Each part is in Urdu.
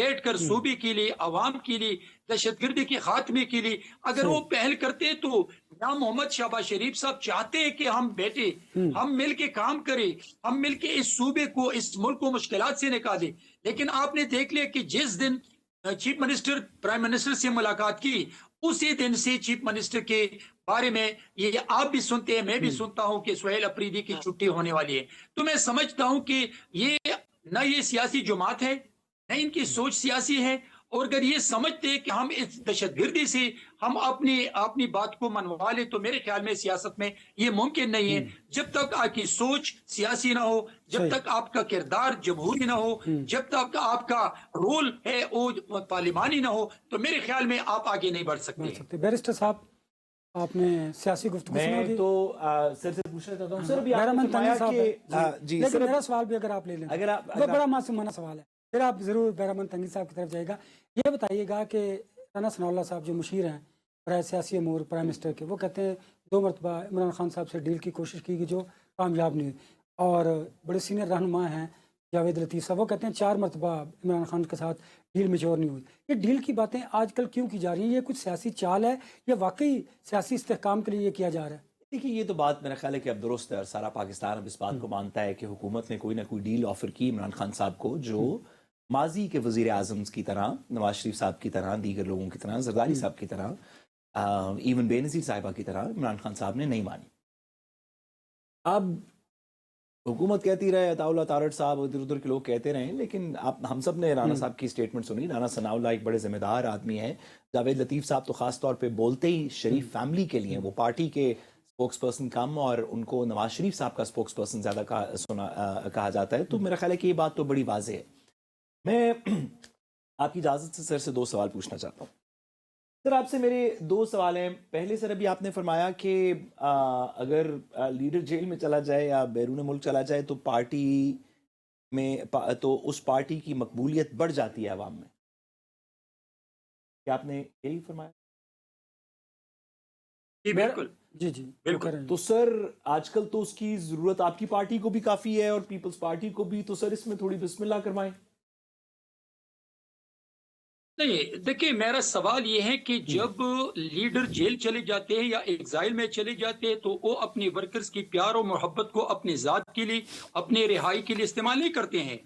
بیٹھ کر صوبے کے لیے، عوام کے لیے، دہشت گردی کے خاتمے کے لیے اگر وہ پہل کرتے تو جناب محمد شہباز شریف صاحب چاہتے ہیں کہ ہم بیٹھے، ہم مل کے کام کریں، ہم مل کے اس صوبے کو، اس ملک کو مشکلات سے نکالیں. لیکن آپ نے دیکھ لیا کہ جس دن چیف منسٹر پرائم منسٹر سے ملاقات کی، اسی دن سے چیف منسٹر کے بارے میں یہ آپ بھی سنتے ہیں، میں بھی سنتا ہوں کہ سہیل اپریدی کی چھٹی ہونے والی ہے. تو میں سمجھتا ہوں کہ یہ نہ یہ سیاسی جماعت ہے، نہ ان کی سوچ سیاسی ہے. اور اگر یہ سمجھتے ہیں کہ ہم اس دہشت گردی سے ہم اپنی بات کو منوا لیں، تو میرے خیال میں سیاست میں یہ ممکن نہیں ہے. جب تک آپ کی سوچ سیاسی نہ ہو، جب تک آپ کا کردار جمہوری نہ ہو، جب تک آپ کا رول ہے وہ پارلیمانی نہ ہو، تو میرے خیال میں آپ آگے نہیں بڑھ سکتے. بیرسٹر صاحب، آپ نے سیاسی گفتگو سنی میں ہوگی. تو سر سے پوچھنا چاہتا ہوں سر، ابھی آپ نے بیرامن فرمایا تنگی صاحب کہ ہے. جی لیکن سر، میرا سوال بھی اگر آپ لے لیں، اگر آپ وہ بڑا معصومانہ سوال ہے، پھر آپ ضرور بیرامن تنگی صاحب کی طرف جائے گا. یہ بتائیے گا کہ رانا ثناء اللہ صاحب جو مشیر ہیں برائے سیاسی امور پرائم منسٹر کے، وہ کہتے ہیں 2 مرتبہ عمران خان صاحب سے ڈیل کی کوشش کی گئی جو کامیاب نہیں ہوئی، اور بڑے سینئر رہنما ہیں جاوید لطیف صاحب، وہ کہتے ہیں 4 مرتبہ عمران خان کے ساتھ ڈیل میچور نہیں ہوئی. یہ ڈیل کی باتیں آج کل کیوں کی جا رہی ہیں؟ یہ کچھ سیاسی چال ہے یا واقعی سیاسی استحکام کے لیے یہ کیا جا رہا ہے؟ دیکھیے، یہ تو بات میرا خیال ہے کہ اب درست ہے، اور سارا پاکستان اب اس بات کو مانتا ہے کہ حکومت نے کوئی نہ کوئی ڈیل آفر کی عمران خان صاحب کو، جو ماضی کے وزیر اعظم کی طرح، نواز شریف صاحب کی طرح، دیگر لوگوں کی طرح، زرداری صاحب کی طرح، ایون بے نظیر صاحبہ کی طرح عمران خان صاحب نے نہیں مانی. اب حکومت کہتی رہے، عطا اللہ تارڑ صاحب ادھر ادھر کے لوگ کہتے رہے، لیکن ہم سب نے رانا صاحب کی سٹیٹمنٹ سنی. رانا ثناء اللہ ایک بڑے ذمہ دار آدمی ہیں. جاوید لطیف صاحب تو خاص طور پہ بولتے ہی شریف فیملی کے لیے، وہ پارٹی کے اسپوکس پرسن کم، اور ان کو نواز شریف صاحب کا اسپوکس پرسن زیادہ کہا جاتا ہے. تو میرا خیال ہے کہ یہ بات تو بڑی واضح ہے. میں آپ کی اجازت سے سر سے 2 سوال پوچھنا چاہتا ہوں. سر، آپ سے میرے 2 سوال ہیں. پہلے سر، ابھی آپ نے فرمایا کہ اگر لیڈر جیل میں چلا جائے یا بیرون ملک چلا جائے تو پارٹی میں تو اس پارٹی کی مقبولیت بڑھ جاتی ہے عوام میں. کیا آپ نے یہی فرمایا؟ جی بالکل. جی بالکل. تو سر، آج کل تو اس کی ضرورت آپ کی پارٹی کو بھی کافی ہے اور پیپلز پارٹی کو بھی. تو سر، اس میں تھوڑی بسم اللہ کروائیں. نہیں، دیکھیں، میرا سوال یہ ہے کہ جب لیڈر جیل چلے جاتے ہیں یا ایگزائل میں چلے جاتے ہیں تو وہ اپنی ورکرز کی پیار و محبت کو اپنی ذات کے لیے، اپنے رہائی کے لیے استعمال نہیں کرتے ہیں.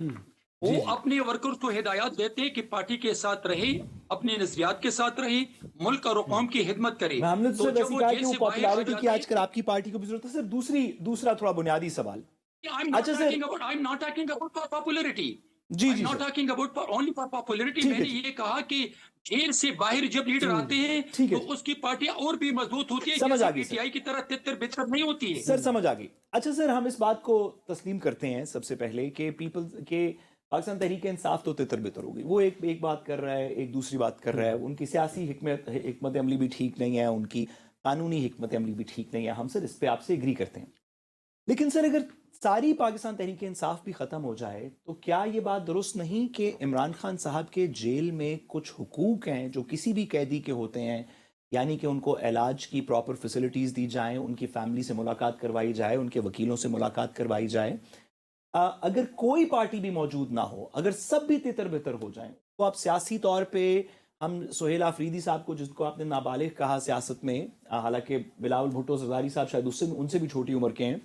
وہ اپنے ورکرز کو ہدایات دیتے ہیں کہ پارٹی کے ساتھ رہے، اپنے نظریات کے ساتھ رہے، ملک اور قوم کی خدمت کرے. ہم نے تو ویسے کہا کہ وہ پاپولیرٹی کی آج کل آپ کی پارٹی کو بھی ضرورت ہے. سر، دوسرا تھوڑا بنیادی سوال. اچھا سر، I'm not talking about popularity. I'm not talking about only for popularity. میں نے یہ کہا کہ جیل سے باہر جب لیڈر آتے ہیں تو اس کی پارٹی اور بھی مضبوط ہوتی ہے، جیسے پی ٹی آئی کی طرح تتر بتر نہیں ہوتی ہے. سر، سمجھ آگئی. اچھا سر، ہم اس بات کو تسلیم کرتے ہیں سب سے پہلے کہ پاکستان تحریک انصاف تو تتر بتر ہوگی. وہ ایک بات کر رہا ہے، ایک دوسری بات کر رہا ہے. ان کی سیاسی حکمت عملی بھی ٹھیک نہیں ہے، ان کی قانونی حکمت عملی بھی ٹھیک نہیں ہے. ہم سر اس پہ آپ سے ایگری کرتے ہیں. لیکن سر، اگر ساری پاکستان تحریک انصاف بھی ختم ہو جائے تو کیا یہ بات درست نہیں کہ عمران خان صاحب کے جیل میں کچھ حقوق ہیں جو کسی بھی قیدی کے ہوتے ہیں، یعنی کہ ان کو علاج کی پراپر فیسلٹیز دی جائیں، ان کی فیملی سے ملاقات کروائی جائے، ان کے وکیلوں سے ملاقات کروائی جائے. اگر کوئی پارٹی بھی موجود نہ ہو، اگر سب بھی تتر بتر ہو جائیں، تو آپ سیاسی طور پہ ہم سہیل آفریدی صاحب کو، جس کو آپ نے نابالغ کہا سیاست میں، حالانکہ بلاول بھٹو زرداری صاحب شاید ان سے بھی چھوٹی عمر کے ہیں،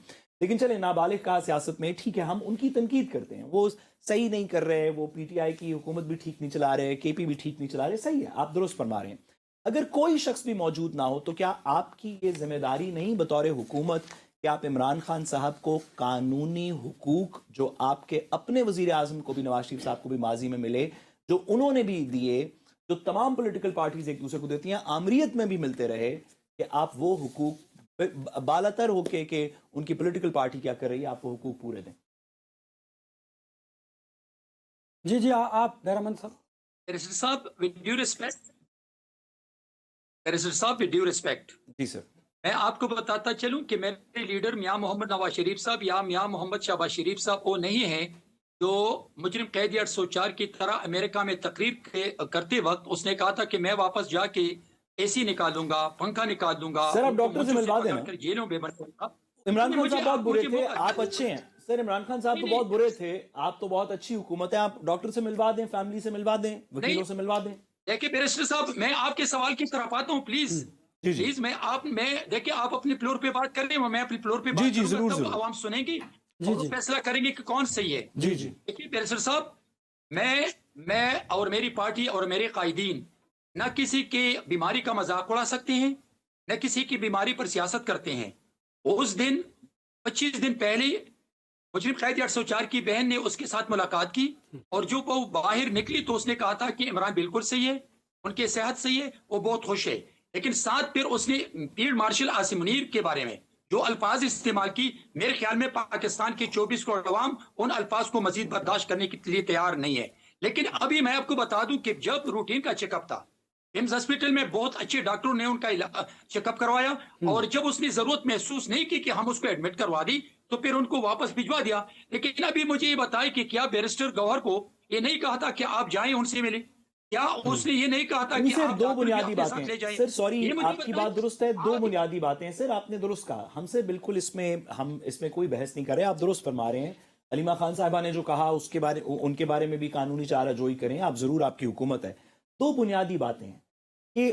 لیکن چلے نابالغ کہا سیاست میں، ٹھیک ہے، ہم ان کی تنقید کرتے ہیں، وہ صحیح نہیں کر رہے، وہ پی ٹی آئی کی حکومت بھی ٹھیک نہیں چلا رہے، کے پی بھی ٹھیک نہیں چلا رہے. صحیح ہے، آپ درست فرما رہے ہیں. اگر کوئی شخص بھی موجود نہ ہو تو کیا آپ کی یہ ذمہ داری نہیں بطور حکومت کہ آپ عمران خان صاحب کو قانونی حقوق جو آپ کے اپنے وزیر اعظم کو بھی، نواز شریف صاحب کو بھی ماضی میں ملے، جو انہوں نے بھی دیے، جو تمام پولیٹیکل پارٹیز ایک دوسرے کو دیتی ہیں، آمریت میں بھی ملتے رہے، کہ آپ وہ حقوق بالاتر ہو کے کہ ان کی پولیٹیکل پارٹی کیا کر رہی ہے، آپ وہ حقوق پورے دیں. جی آپ بیرامن صاحب. بیرسٹر صاحب، with due respect. جی سر. میں آپ کو بتاتا چلوں کہ میرے لیڈر میاں محمد نواز شریف صاحب یا میاں محمد شہباز شریف صاحب وہ نہیں ہیں جو مجرم قید 804 کی طرح امریکہ میں تقریر کرتے وقت اس نے کہا تھا کہ میں واپس جا کے اے سی نکال دوں گا، پنکھا نکال دوں گا. سر، آپ ڈاکٹر سے ملوا دینا. جیلوں میں بند کروں گا. عمران خان صاحب بہت برے تھے، آپ اچھے ہیں. سر عمران خان صاحب تو بہت برے تھے، آپ تو بہت اچھی حکومت ہے، آپ ڈاکٹر سے ملوا دیں، فیملی سے ملوا دیں، وکیلوں سے ملوا دیں. دیکھیے بیرسٹر صاحب، میں آپ کے سوال کی طرف آتا ہوں پلیز. جی جی پلیز میں دیکھیے آپ اپنے فلور پہ بات کر رہے ہیں، میں اپنے فلور پہ بات جی کروں ضرور گا، تب ضرور. عوام سنیں گی جی اور جی فیصلہ کریں گے کہ کون صحیح ہے. جی جی دیکھیے بیرسٹر صاحب، میں اور میری پارٹی اور میرے قائدین نہ کسی کی بیماری کا مذاق اڑا سکتے ہیں، نہ کسی کی بیماری پر سیاست کرتے ہیں. اس دن 25 دن پہلے مجرم قیدی 804 کی بہن نے اس کے ساتھ ملاقات کی، اور جو وہ باہر نکلی تو اس نے کہا تھا کہ عمران بالکل صحیح ہے، ان کی صحت صحیح ہے، وہ بہت خوش ہے. لیکن ساتھ پھر اس نے فیلڈ مارشل عاصم منیر کے بارے میں جو الفاظ استعمال کی، میرے خیال میں پاکستان کے 24 کروڑ عوام ان الفاظ کو مزید برداشت کرنے کے لیے تیار نہیں ہے. لیکن ابھی میں آپ کو بتا دوں کہ جب روٹین کا چیک اپ تھا ایمز ہاسپٹل میں، بہت اچھے ڈاکٹروں نے ان کا چیک اپ کروایا، اور جب اس نے ضرورت محسوس نہیں کی کہ ہم اس کو ایڈمٹ کروا دی تو پھر ان کو واپس بھجوا دیا. لیکن ابھی مجھے یہ بتائے کہ کیا بیرسٹر گوہر کو یہ نہیں کہا تھا کہ آپ جائیں ان سے ملیں؟ کیا اس نے یہ نہیں کہا تھا کہ سر آپ دو ڈاکٹر بھی بنیادی اپنے ساتھ باتیں لے جائیں؟ سر، سوری یہ مجھے آپ کی بتائیں. بات درست ہے، دو آپ- بنیادی باتیں سر آپ نے درست کہا، ہم سے بالکل ہم اس میں کوئی بحث نہیں کر رہے، آپ درست فرما رہے ہیں. علیمہ خان صاحبہ نے جو کہا ان کے بارے میں بھی قانونی چارہ جوئی کریں آپ ضرور، آپ کی حکومت ہے. دو بنیادی باتیں ہیں کہ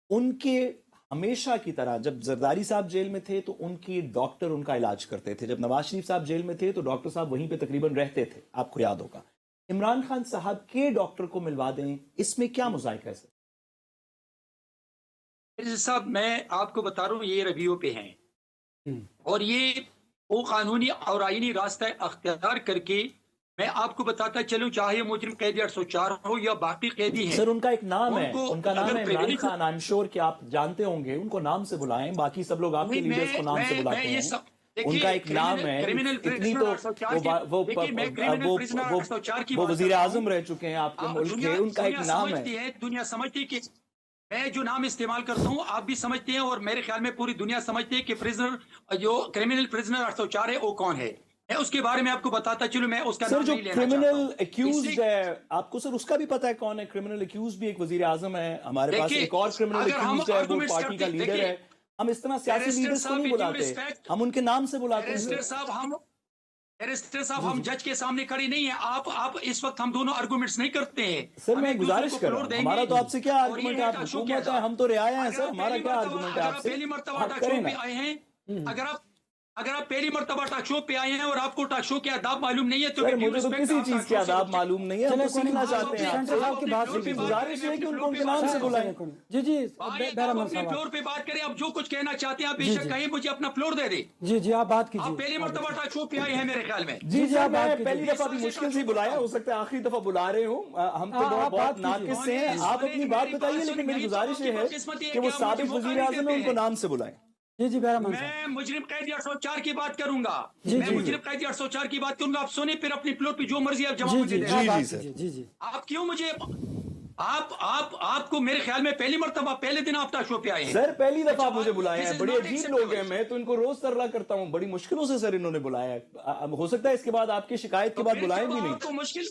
ان کے ہمیشہ کی طرح جب زرداری صاحب جیل میں تھے تو ان کی ڈاکٹر ان کا علاج کرتے تھے، جب نواز شریف صاحب جیل میں تھے تو ڈاکٹر صاحب وہیں پہ تقریباً رہتے تھے، آپ کو یاد ہوگا. عمران خان صاحب کے ڈاکٹر کو ملوا دیں، اس میں کیا مذائقہ ہے سر؟ صاحب میں آپ کو بتا رہا ہوں یہ ریویو پہ ہیں، اور یہ وہ قانونی اور آئینی راستہ اختیار کر کے میں آپ کو بتاتا چلوں، چاہے مجرم قیدی 804 ہو یا باقی قیدی ہیں. سر ان کا ایک نام ان ہے، کو ان کا نام اگر ہے Imran privilege- Khan. I am sure کہ آپ جانتے ہوں گے، ان کو نام سے بلائیں، باقی سب لوگ آپ کے نہیں، لیڈرز کو نام سے بلاتے یہ ہیں. سب ان کا ایک نام ہے، اتنی تو وہ وزیر اعظم رہ چکے ہیں آپ کے ملک کے، ان کا ایک نام ہے. دنیا سمجھتی ہے کہ میں جو نام استعمال کرتا ہوں آپ بھی سمجھتے ہیں، اور میرے خیال میں پوری دنیا سمجھتی ہے کہ پرزنر جو کرمنل پرزنر 804 ہے وہ کون ہے. میں اس کے بارے میں آپ کو بتاتا چلوں، میں اس کا سر نام جو نہیں لینا کرمنل چاہتا ہوں. ایکیوزڈ ہے آپ کو سر اس کا بھی پتا ہے کون ہے؟ کرمنل ایکیوزڈ بھی ایک وزیر اعظم ہے ہمارے پاس، دیکھیے، ایک اور کرمنل اگر ہم ایکیوزڈ ہے وہ arguments پارٹی کا کرتے- لیڈر دیکھیے، ہے. ہم اس طرح سیاسی بیرسٹر لیڈرز کو صاحب نہیں with due بلاتے، respect- ہم ان کے نام سے بلاتے ہیں. بیرسٹر صاحب ہم جج کے سامنے کھڑے نہیں ہیں. آپ اس وقت ہم دونوں آرگومنٹس نہیں کرتے ہیں. سر ہم میں ایک دوسرے گزارش کو کر رہا فلور ہوں، دیں گے. ہمارا تو آپ سے کیا اور آرگومنٹ یہ ہے، آپ ٹاک شو حکومت کیا ہے، تھا؟ ہم تو رعایا ہیں اگر سر، آپ ہمارا پہلی کیا مرتبہ- آرگومنٹ ہے اگر آپ آپ سے؟ پہلی مرتبہ آپ ٹاک کریں شو نا. پہ آئے ہیں، اگر آپ پہلی مرتبہ ٹاک شو پہ آئے ہیں اور آپ کو ٹاک شو کے آداب معلوم نہیں ہے تو سر with due مجھے تو respect کسی آپ چیز ٹاک کے شو سے آداب رک معلوم نہیں ہے، ہم چلے تو کوئی نہیں، سیکھنا آپ چاہتے ہیں آپ سینٹر صاحب کی بات فلور پہ کیجیے. گزارش ہے کہ ان کو ان کے نام سے بلائیں. جی جی بھائی، بہرحال آپ اپنے صاحب، فلور پہ بات کریں، آپ جو کچھ کہنا چاہتے ہیں آپ بے جی، شک جی. کہیں، مجھے اپنا فلور دے دیں. جی جی آپ بات کیجیے. آپ پہلی مرتبہ ٹاک شو پہ آئے ہیں میرے خیال میں. جی جی، سر آپ میں بات کیجیے. پہلی دفعہ بھی مشکل سے بلایا، ہو سکتا ہے آخری دفعہ بلا رہے ہوں، ہم تو آپ بہت بات کیجیے. ناقص سے ہیں. آپ اپنی بات بتائیے، لیکن میری گزارش یہ ہے کہ وہ سابق وزیر اعظم ہیں، ان کو نام سے بلائیں. جی جی بہرحال صاحب. میں مجرم قیدی 804 کی بات کروں گا. جی، میں جی. مجرم قیدی 804 کی بات کروں گا. آپ سنیں، پھر اپنی فلور پہ جو مرضی آپ جواب جی مجھے جی دیں. آپ جی، بات سر. کیجیے. جی جی آپ کیوں مجھے آپ کو میرے خیال میں پہلی مرتبہ پہلے دن آپ ٹاک شو پہ آئے ہیں. سر پہلی دفعہ اچھا، مجھے بلایا ہے، this is بڑے not عجیب acceptable. لوگ ہیں، میں تو ان کو روز ترلا کرتا ہوں، بڑی مشکلوں سے سر انہوں نے بلایا ہے. ہو سکتا ہے اس کے بعد آپ کی شکایت کے تو بعد پھر بلائیں جب بھی آپ نہیں. کو مشکل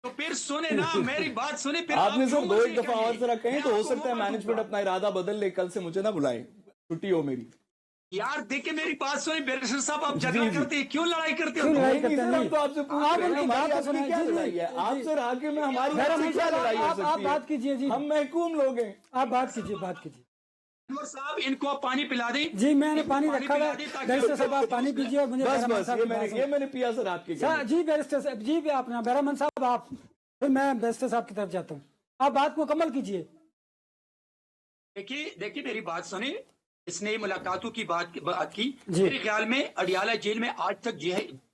تو پھر سنیں نا، میری بات سنیں. پھر آپ نے جو سر دو مرضی ایک دفعہ کریے. اور ذرا کہیں میں تو ہو آپ کو سکتا ہے موقع مینجمنٹ دوں گا. اپنا ارادہ بدل لے، کل سے مجھے نہ بلائیں، چھٹی ہو میری. یار دیکھیں میری بات سنیں. بیرسٹر صاحب آپ جی، جھگڑا جی. کرتے ہیں، کیوں لڑائی کرتے ہو؟ کیوں لڑائی نہیں کرتے سر، ہیں؟ ہم تو آپ سے پوچھ آپ رہے ان ہیں، کی ہماری بات آپ تو کی سنیں. کیا جی، جی. لڑائی ہے؟ آپ جی. سے آگے میں ہماری بہرحال آپ سے کیا صاحب، لڑائی ہو آپ سکتی بات ہے؟ کیجیے. جی ہم محکوم لوگ ہیں. آپ بات کیجیے. بات کیجیے. انور صاحب ان کو آپ پانی پلا دیں. جی میں نے ان کو پانی رکھا پلا ہوا دیں ہے. تاکہ بیرسٹر صاحب آپ پانی پیجیے اور مجھے بس بہرحال بس صاحب کی بات یہ میں نے پیا سر آپ کے سر. جی بیرسٹر صاحب، جی بھی آپ بہرحال صاحب آپ، پھر میں بیرسٹر صاحب کی طرف جاتا ہوں. آپ بات مکمل کیجیے. دیکھیے میری بات سنیں. اس نے ملاقاتوں کی بات کی. جی. میرے خیال میں اڈیالہ جیل میں آج تک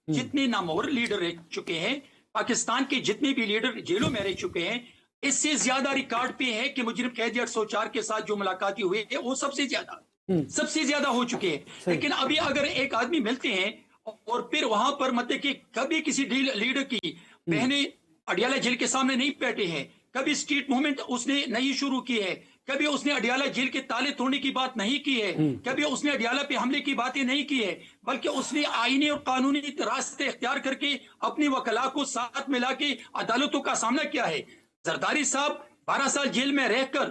جتنے نامور لیڈر رہ چکے ہیں، پاکستان کے جتنے بھی لیڈر جیلوں میں رہ چکے ہیں، اس سے زیادہ ریکارڈ پہ ہے کہ مجرم قیدی 804 کے ساتھ جو ملاقاتی ہوئے ہیں وہ سب سے زیادہ ہو چکے ہیں. لیکن ابھی اگر ایک آدمی ملتے ہیں اور پھر وہاں پر مطلب کہ کبھی کسی لیڈر کی بہنیں اڈیالہ جیل کے سامنے نہیں بیٹھے ہیں، کبھی اسٹریٹ موومنٹ اس نے نہیں شروع کی ہے، کبھی اس نے اڈیالہ جیل کے تالے توڑنے کی بات نہیں کی ہے، کبھی اس نے اڈیالہ پہ حملے کی باتیں نہیں کی ہے، بلکہ اس نے آئینی اور قانونی راستے اختیار کر کے اپنی وکلاء کو ساتھ ملا کے عدالتوں کا سامنا کیا ہے. زرداری صاحب 12 سال جیل میں رہ کر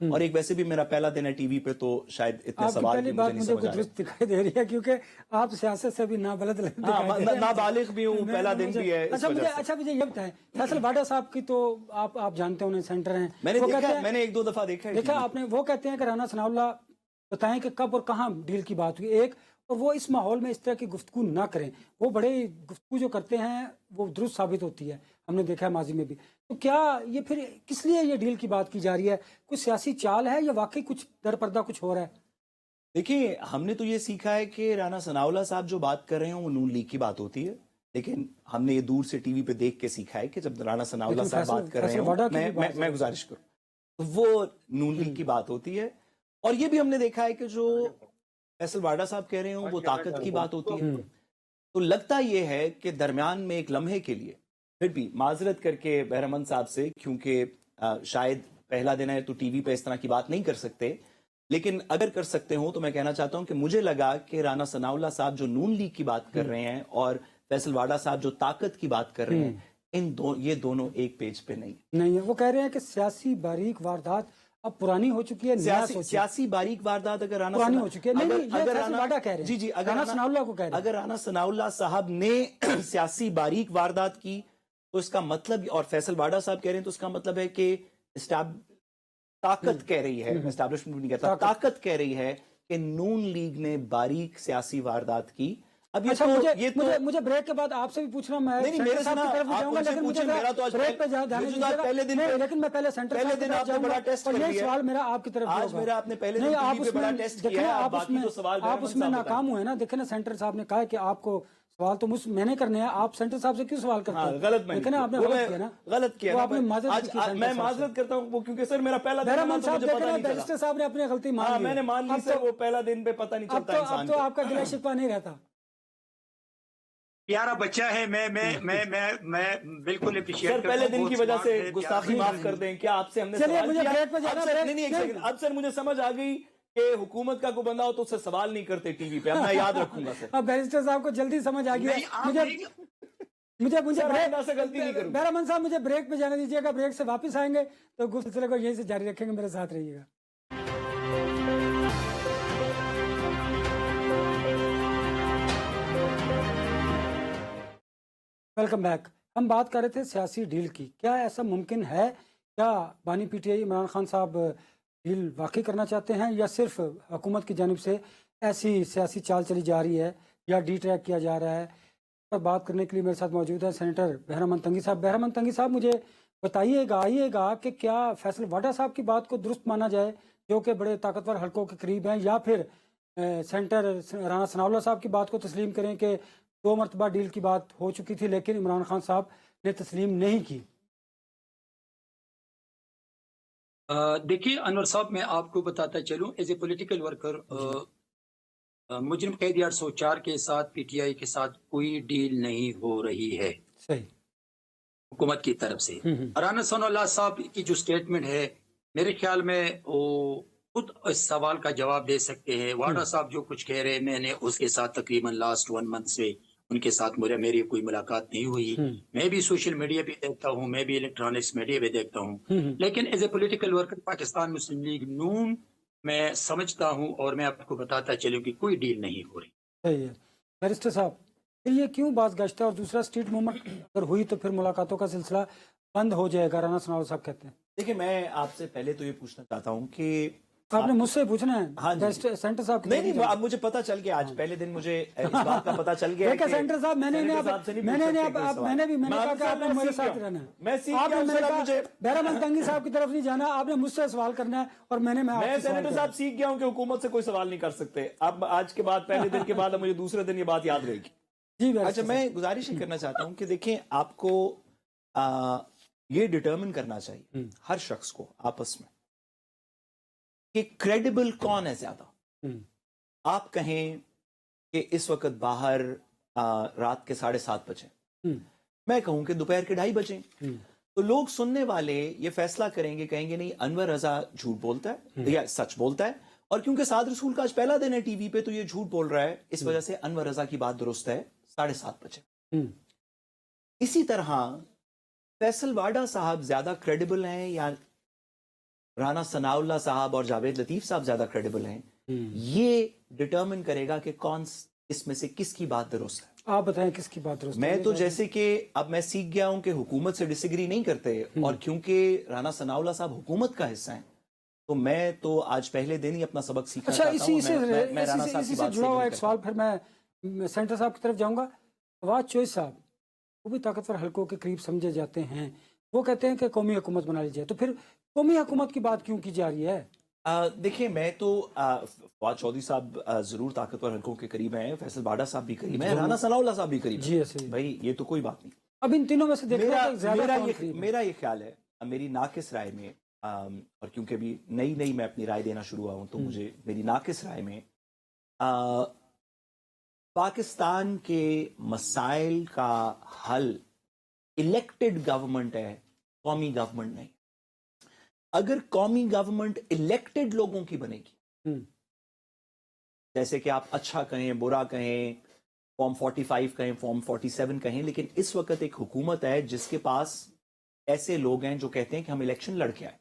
اور ایک ویسے بھی میرا پہلا دن ہے ٹی وی پہ، تو شاید اتنے آپ کی سوال پہلی بھی بات مجھے نہیں مجھے سمجھ آ کچھ رہے۔ درست دکھائی دے رہی ہے، کیونکہ آپ سیاست سے بھی نابلد دکھائی دے رہے ہیں۔ نابالغ بھی ہوں، پہلا دن بھی ہے، اس وجہ سے۔ اچھا مجھے یہ بتائیں، فیصل واڈا صاحب کی تو آپ جانتے ہیں، انہیں سینٹر ہیں، میں نے وہ دیکھا کہتے ہے، ہیں، میں نے ایک دو دفعہ دیکھا ہے دیکھا TV آپ نے، وہ کہتے ہیں کہ رانا ثناء اللہ بتائیں کہ کب اور کہاں ڈیل کی بات ہوئی، ایک، اور وہ اس ماحول میں اس طرح کی گفتگو نہ کریں، وہ بڑے گفتگو جو کرتے ہیں وہ درست ثابت ہوتی ہے، ہم نے دیکھا ہے ماضی میں بھی۔ تو کیا یہ پھر کس لیے یہ ڈیل کی بات کی جا رہی ہے؟ کوئی سیاسی چال ہے یا واقعی کچھ در پردہ کچھ ہو رہا ہے؟ دیکھیے، ہم نے تو یہ سیکھا ہے کہ رانا ثناء اللہ صاحب جو بات کر رہے ہیں وہ نون لیگ کی بات ہوتی ہے، لیکن ہم نے یہ دور سے ٹی وی پہ دیکھ کے سیکھا ہے کہ جب رانا ثناء اللہ لیکن صاحب بات کر رہے فیصل واڈا ہوں، کی بھی بات میں گزارش کروں تو وہ نون لیگ کی بات ہوتی ہے، اور یہ بھی ہم نے دیکھا ہے کہ جو فیصل واڈا صاحب کہہ رہے ہوں وہ طاقت کی بات ہوتی ہے۔ تو لگتا یہ ہے کہ درمیان میں ایک لمحے کے لیے، پھر بھی معذرت کر کے بہرمند صاحب سے، کیونکہ شاید پہلا دن ہے تو ٹی وی پہ اس طرح کی بات نہیں کر سکتے، لیکن اگر کر سکتے ہوں تو میں کہنا چاہتا ہوں کہ مجھے لگا کہ رانا ثناء اللہ صاحب جو نون لیگ کی بات کر رہے ہیں اور فیصل واڈا صاحب جو طاقت کی بات کر رہے ہیں، یہ دونوں ایک پیج پہ نہیں ہے، وہ کہہ رہے ہیں کہ سیاسی باریک واردات اب پرانی ہو چکی ہے، نیا سوچیں۔ سیاسی باریک واردات اگر رانا پرانی ہو چکی ہے، نہیں یہ اگر فیصل واڈا کہہ رہے ہیں، جی جی، رانا ثناء اللہ کو کہہ رہے ہیں۔ اگر رانا ثناء اللہ صاحب نے سیاسی باریک واردات کی تو اس کا مطلب، اور فیصل واڈا صاحب کہہ رہے ہیں تو اس کا مطلب ہے کہ طاقت کہہ رہی ہے، اسٹیبلشمنٹ نہیں کہتا، طاقت کہہ رہی ہے کہ نون لیگ نے باریک سیاسی واردات کی۔ اب اچھا، مجھے بریک کے بعد آپ سے بھی پوچھنا، میں نہیں، میرے صاحب کی طرف بھی جاؤں گا، لیکن مجھے بریک پہ جانے دیجیے، لیکن میں پہلے سینٹر صاحب کی طرف جاؤں گا، اور یہ سوال میرا آپ کی طرف بھی آج ہوگا۔ میرا آپ نے پہلے نہیں، دن آپ ٹی وی اس پہ بڑا میں ٹیسٹ دیکھیں، کیا ہے، آپ باقی تو سوال آپ اس میں ناکام ہوئے نا، دیکھیں نا، سینٹر صاحب نے کہا کہ آپ کو سوال تو میں نے کرنے ہیں، آپ سینٹر صاحب سے کیوں سوال کرتے ہیں؟ غلط میں دیکھیں نا، آپ نے غلط کیا نا، غلط کیا، وہ آپ نے معذرت کی سینٹر میں صاحب سے۔ معذرت کرتا ہوں وہ، کیونکہ سر میرا پہلا دن بہرمند صاحب مجھے دیکھیں پتہ نا، نہیں چلا۔ بیرسٹر صاحب نے اپنی غلطی مان لی، میں نے مان لی سر، وہ پہلا دن پہ پتہ نہیں چلتا انسان اب تو آپ کا گلہ شکوہ نہیں رہتا۔ پیارا بچہ ہے، میں بالکل اپریشیٹ سر کرتا پہلے ہوں، دن بہت کی وجہ smart سے ہے، گستاخی پیارا معاف کر دیں، کیا آپ سے ہم نے چلیے، سوال مجھے کیا؟ بریک پہ جانا ہے، نہیں، ایک سیکنڈ، اب سر مجھے سمجھ آ گئی کہ حکومت کا کوئی بندہ ہو تو اس سے سوال نہیں کرتے ٹی وی پہ، اب میں یاد رکھوں گا سر۔ اب بیرسٹر صاحب کو جلدی سمجھ آ گیا، نہیں، آپ مجھے سر بریک، آئندہ سے غلطی نہیں کروں گا۔ بہرمند صاحب مجھے بریک پہ جانے دیجیے گا، بریک سے واپس آئیں گے تو سلسلے کو یہیں سے جاری رکھیں گے، میرے ساتھ رہیے گا۔ Welcome back. ہم بات کر رہے تھے سیاسی ڈیل کی، کیا ایسا ممکن ہے؟ کیا بانی P T I Imran Khan صاحب ڈیل واقعی کرنا چاہتے ہیں، یا صرف حکومت کی جانب سے ایسی سیاسی چال چلی جا رہی ہے، یا ڈی ٹریک کیا جا رہا ہے؟ پر بات کرنے کے لیے میرے ساتھ موجود ہے سینیٹر بہرمند تنگی صاحب۔ بہرمند تنگی صاحب، مجھے بتائیے گا کہ کیا فیصل واڈا صاحب کی بات کو درست مانا جائے، جو کہ بڑے طاقتور حلقوں کے قریب ہیں، یا پھر سینٹر رانا ثناء اللہ صاحب کی بات کو تسلیم کریں کہ 2 مرتبہ ڈیل کی بات ہو چکی تھی لیکن عمران خان صاحب نے تسلیم نہیں کی؟ دیکھیے انور صاحب، میں آپ کو بتاتا چلوں، ایز اے پولیٹیکل ورکر، مجرم قید 804 کے ساتھ پی ٹی آئی کے ساتھ کوئی ڈیل نہیں ہو رہی ہے صحیح، حکومت کی طرف سے۔ رانا ثناء اللہ صاحب کی جو سٹیٹمنٹ ہے، میرے خیال میں وہ خود اس سوال کا جواب دے سکتے ہیں۔ واڈا صاحب جو کچھ کہہ رہے ہیں، میں نے اس کے ساتھ تقریباً لاسٹ 1 منتھ سے ان کے ساتھ میری کوئی ملاقات نہیں ہوئی۔ میں بھی سوشل میڈیا پہ دیکھتا ہوں، میں بھی الیکٹرانکس میڈیا پہ دیکھتا ہوں، لیکن as a political worker Pakistan Muslim League Noon میں سمجھتا ہوں، اور میں آپ کو بتاتا چلوں کہ کوئی ڈیل نہیں ہو رہی۔ صحیح ہے۔ بیرسٹر صاحب، پھر یہ کیوں باز گشت ہے؟ اور دوسرا، اسٹریٹ موومنٹ اگر ہوئی تو پھر ملاقاتوں کا سلسلہ بند ہو جائے گا، رانا ثناء اللہ صاحب کہتے ہیں۔ دیکھیں، میں آپ سے پہلے تو یہ پوچھنا چاہتا ہوں کہ آپ نے مجھ سے پوچھنا ہے، ہاں جی، سینٹر صاحب کی نہیں، اب مجھے پتا چل گیا، آج پہلے دن مجھے اس بات کا پتا چل گیا دیکھیں سینٹر صاحب، میں نے کہا کہ آپ نے میرے ساتھ رہنا ہے، میں سیکھ گیا ہوں سر، مجھے بہرمند تنگی صاحب کی طرف نہیں جانا، آپ نے مجھ سے سوال کرنا ہے، اور میں سینیٹر صاحب سیکھ گیا ہوں کہ حکومت سے کوئی سوال نہیں کر سکتے۔ اب آج کے بعد، پہلے دن کے بعد، مجھے دوسرے دن یہ بات یاد رہے گی۔ جی اچھا، میں گزارش ہی کرنا چاہتا ہوں کہ دیکھیں، آپ کو یہ ڈٹرمن کرنا چاہیے ہر شخص کو آپس میں کہ کریڈیبل کون ہے زیادہ۔ آپ کہیں کہ اس وقت باہر رات کے 7:30 بجے، میں کہوں کہ دوپہر کے 2:30 بجے، تو لوگ سننے والے یہ فیصلہ کریں گے، کہیں گے نہیں، انور رضا جھوٹ بولتا ہے یا سچ بولتا ہے، اور کیونکہ سعد رسول کا آج پہلا دن ہے ٹی وی پہ تو یہ جھوٹ بول رہا ہے، اس وجہ سے انور رضا کی بات درست ہے 7:30 بجے۔ اسی طرح فیصل واڈا صاحب زیادہ کریڈیبل ہیں یا رانا ثناء اللہ صاحب اور جاوید لطیف صاحب زیادہ کریڈیبل ہیں، یہ ڈٹرمن کرے گا کہ کون اس میں سے کس کی بات درست ہے۔ آپ بتائیں کس کی بات درست ہے؟ میں تو جیسے کہ اب میں سیکھ گیا ہوں کہ حکومت سے ڈس ایگری نہیں کرتے، اور کیونکہ رانا ثناء اللہ صاحب حکومت کا حصہ ہیں تو میں تو آج پہلے دن ہی اپنا سبق سیکھنا اچھا، چاہتا ہوں۔ اسی سے جڑا ہوا ایک سوال پھر میں سینٹر صاحب کی طرف جاؤں گا۔ فواد چوہدری صاحب وہ بھی طاقتور حلقوں کے قریب سمجھے جاتے ہیں، وہ کہتے ہیں کہ قومی حکومت بنا لی جائے، تو پھر قومی حکومت کی بات کیوں کی جا رہی ہے؟ دیکھیں، میں تو فواد چودھری صاحب ضرور طاقتور حلقوں کے قریب ہیں، فیصل باڈا صاحب بھی قریب ہیں، رانا ثناء اللہ صاحب بھی قریب جی ہیں، بھائی یہ تو کوئی بات نہیں۔ اب ان تینوں میں سے دیکھنا ہے کہ زیادہ کون قریب ہے؟ میرا یہ خیال ہے، میری ناقص رائے میں، اور کیونکہ بھی نئی میں اپنی رائے دینا شروع ہوا ہوں تو مجھے میری ناقص رائے میں پاکستان کے مسائل کا حل الیکٹڈ گورنمنٹ ہے، قومی گورنمنٹ نہیں۔ اگر قومی گورنمنٹ الیکٹڈ لوگوں کی بنے گی، جیسے کہ آپ اچھا کہیں برا کہیں، فارم 45 کہیں، فارم 47 کہیں، لیکن اس وقت ایک حکومت ہے جس کے پاس ایسے لوگ ہیں جو کہتے ہیں کہ ہم الیکشن لڑ کے آئے۔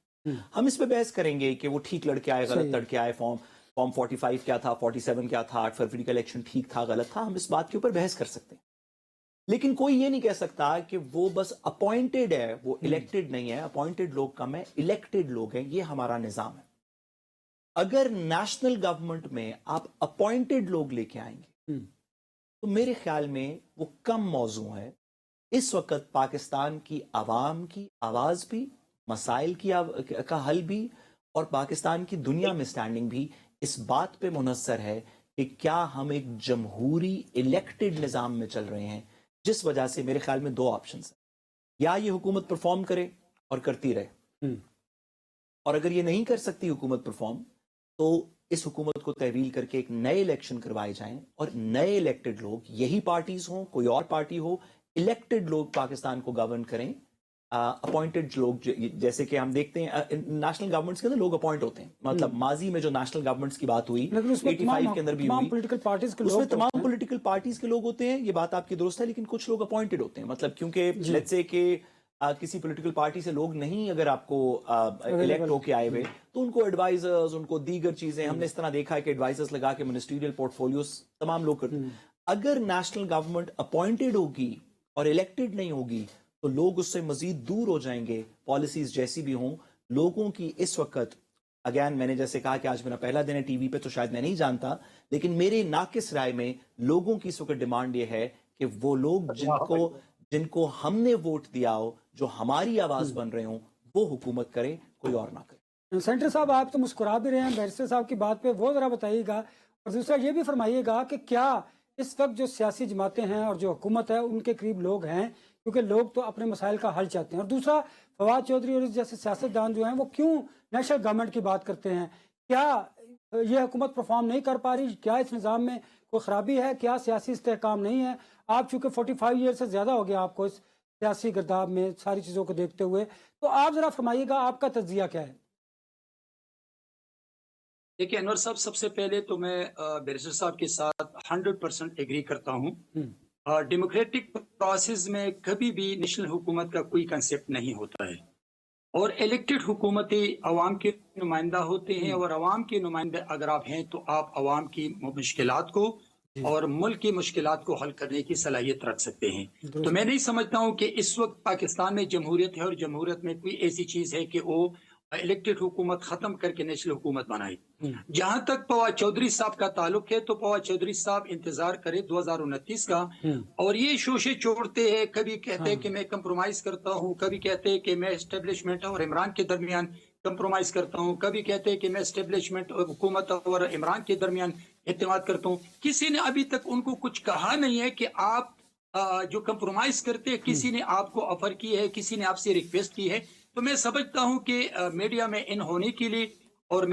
ہم اس پہ بحث کریں گے کہ وہ ٹھیک لڑ کے آئے، غلط لڑ کے آئے، فارم 45 کیا تھا، 47 کیا تھا، 8 فروری کا الیکشن ٹھیک تھا غلط تھا، ہم اس بات کے اوپر بحث کر سکتے ہیں، لیکن کوئی یہ نہیں کہہ سکتا کہ وہ بس اپوائنٹڈ ہے، وہ الیکٹڈ نہیں ہے۔ اپوائنٹڈ لوگ کم ہیں، الیکٹڈ لوگ ہیں، یہ ہمارا نظام ہے۔ اگر نیشنل گورنمنٹ میں آپ اپوائنٹڈ لوگ لے کے آئیں گے تو میرے خیال میں وہ کم موضوع ہے۔ اس وقت پاکستان کی عوام کی آواز بھی، مسائل کا حل بھی، اور پاکستان کی دنیا میں سٹینڈنگ بھی اس بات پہ منحصر ہے کہ کیا ہم ایک جمہوری الیکٹڈ نظام میں چل رہے ہیں، جس وجہ سے میرے خیال میں دو آپشنز ہیں، یا یہ حکومت پرفارم کرے اور کرتی رہے، اور اگر یہ نہیں کر سکتی حکومت پرفارم تو اس حکومت کو تحویل کر کے ایک نئے الیکشن کروائے جائیں، اور نئے الیکٹڈ لوگ، یہی پارٹیز ہوں، کوئی اور پارٹی ہو، الیکٹڈ لوگ پاکستان کو گورن کریں۔ اپوائنٹڈ لوگ، جیسے کہ ہم دیکھتے ہیں نیشنل گورنمنٹس کے اندر لوگ اپوائنٹ ہوتے ہیں، مطلب ماضی میں جو نیشنل گورنمنٹس کی بات ہوئی 85 کے اندر بھی ہوئی، اس میں تمام پولیٹیکل پارٹیز کے لوگ ہوتے ہیں، یہ بات آپ کی درست ہے، لیکن کچھ لوگ اپوائنٹڈ ہوتے ہیں، مطلب کیونکہ لیٹس سے کہ کسی پولیٹیکل پارٹی سے لوگ نہیں اگر آپ کو الیکٹ ہو کے آئے ہوئے تو ان کو ایڈوائزرز، ان کو دیگر چیزیں، ہم نے اس طرح دیکھا ہے کہ ایڈوائزرز لگا کے منسٹریل پورٹ فولیوز تمام لوگ کرتے ہیں۔ اگر نیشنل گورنمنٹ اپوائنٹڈ ہوگی اور الیکٹڈ نہیں ہوگی تو لوگ اس سے مزید دور ہو جائیں گے، پالیسیز جیسی بھی ہوں۔ لوگوں کی اس وقت، اگین میں نے جیسے کہا کہ آج میرا پہلا دن ہے ٹی وی پہ تو شاید میں نہیں جانتا، لیکن میرے ناقص رائے میں لوگوں کی اس وقت ڈیمانڈ یہ ہے کہ وہ لوگ جن کو ہم نے ووٹ دیا ہو، جو ہماری آواز بن رہے ہوں، وہ حکومت کرے، کوئی اور نہ کرے۔ سینٹر صاحب آپ تو مسکرا بھی رہے ہیں بیرسٹر صاحب کی بات پہ، وہ ذرا بتائیے گا، اور دوسرا یہ بھی فرمائیے گا کہ کیا اس وقت جو سیاسی جماعتیں ہیں اور جو حکومت ہے ان کے قریب لوگ ہیں، کیونکہ لوگ تو اپنے مسائل کا حل چاہتے ہیں، اور دوسرا فواد چودھری اور جیسے سیاستدان جو ہیں وہ کیوں نیشنل گورنمنٹ کی بات کرتے ہیں؟ کیا یہ حکومت پرفارم نہیں کر پا رہی؟ کیا اس نظام میں کوئی خرابی ہے؟ کیا سیاسی استحکام نہیں ہے؟ آپ چونکہ 45 ایئر سے زیادہ ہو گیا آپ کو اس سیاسی گرداب میں ساری چیزوں کو دیکھتے ہوئے، تو آپ ذرا فرمائیے گا آپ کا تجزیہ کیا ہے؟ دیکھیے انور صاحب، سب سے پہلے تو میں بیرسٹر صاحب کے ساتھ 100% ایگری کرتا ہوں۔ ڈیموکریٹک پروسیس میں کبھی بھی نیشنل حکومت کا کوئی کنسیپٹ نہیں ہوتا ہے، اور الیکٹڈ حکومتیں عوام کے نمائندہ ہوتے ہیں، اور عوام کے نمائندہ اگر آپ ہیں تو آپ عوام کی مشکلات کو اور ملک کی مشکلات کو حل کرنے کی صلاحیت رکھ سکتے ہیں۔ تو میں نہیں سمجھتا ہوں کہ اس وقت پاکستان میں جمہوریت ہے اور جمہوریت میں کوئی ایسی چیز ہے کہ وہ الیکٹڈ حکومت ختم کر کے نیشنل حکومت بنائے۔ جہاں تک فواد چودھری صاحب کا تعلق ہے تو فواد چودھری صاحب انتظار کرے 2029 کا، اور یہ شوشے چھوڑتے ہیں، کبھی کہتے ہیں کہ میں کمپرومائز کرتا ہوں، کبھی کہتے ہیں کہ میں اسٹیبلشمنٹ اور عمران کے درمیان کمپرومائز کرتا ہوں، کبھی کہتے ہیں کہ میں اسٹیبلشمنٹ اور حکومت اور عمران کے درمیان اعتماد کرتا ہوں۔ کسی نے ابھی تک ان کو کچھ کہا نہیں ہے کہ آپ جو کمپرومائز کرتے ہیں، کسی نے آپ کو آفر کی ہے، کسی نے آپ سے ریکویسٹ کی ہے۔ تو میں سمجھتا ہوں کہ میڈیا میں ان ہونے کے لیے اور